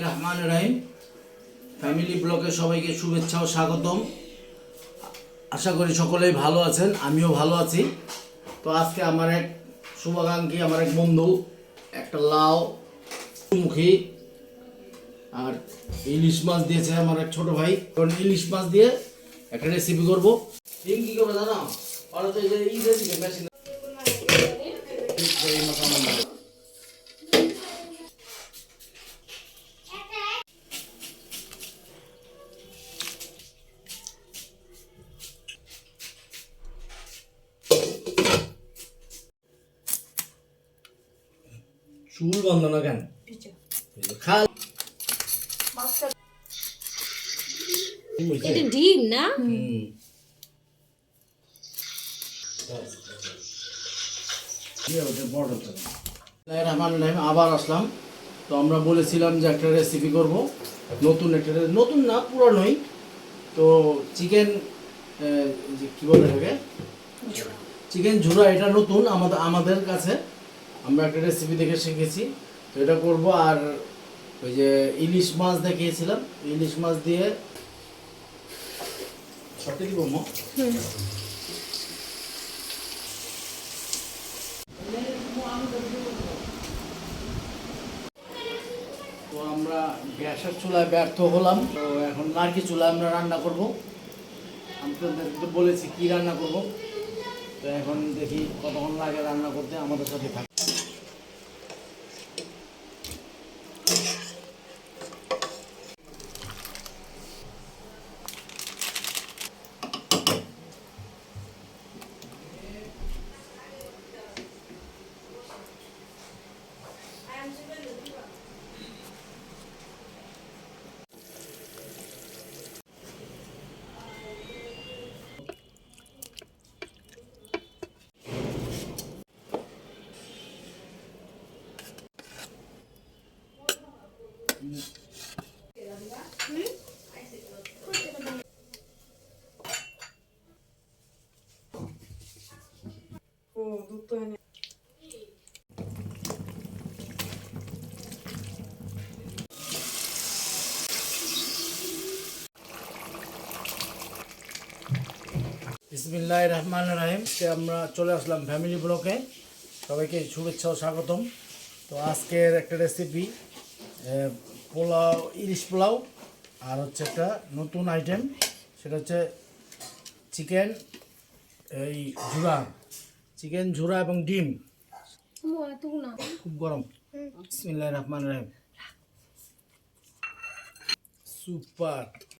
রহমানির রহিম ফ্যামিলি ব্লগে সবাইকে শুভেচ্ছা ও স্বাগতম। আশা করি সকলেই ভালো আছেন, আমিও ভালো আছি। তো আজকে আমার এক শুভাকাঙ্ক্ষী, আমার এক বন্ধু একটা লাউ মুখী আর ইলিশ মাছ দিয়েছে আমার এক ছোট ভাই। কারণ ইলিশ মাছ দিয়ে একটা রেসিপি করবো। ডিম কি করবো জানো? ওরা তো এই যে রেসিপি মেশিন চুল বন্ধ না কেন? খাল এটা ডিম না? আবার আসলাম। তো আমরা বলেছিলাম যে একটা রেসিপি করব, নতুন না পুরনোই। তো চিকেন কি বলে এটাকে, চিকেন ঝুরা, এটা নতুন আমাদের কাছে। আমরা একটা রেসিপি দেখে শিখেছি, তো এটা করব। আর ওই যে ইলিশ মাছ দেখিয়েছিলাম, ইলিশ মাছ দিয়ে ছটে দিব। তো আমরা গ্যাসের চুলায় ব্যর্থ হলাম, তো এখন লার্কি চুলায় আমরা রান্না করব। আমি তো বলেছি কি রান্না করব, তো এখন দেখি কতক্ষণ লাগে রান্না করতে। আমাদের সাথে থাক। বিসমিল্লাহির রহমানির রহিম। আমরা চলে আসলাম ফ্যামিলি ব্লকে। সবাইকে শুভেচ্ছা ও স্বাগতম। তো আজকের একটা রেসিপি পোলাও, ইলিশ পোলাও। আর হচ্ছে একটা নতুন আইটেম, সেটা হচ্ছে চিকেন চিকেন ঝুরা এবং ডিম। খুব গরম। বিসমিল্লাহির রহমানির রহিম। সুপার।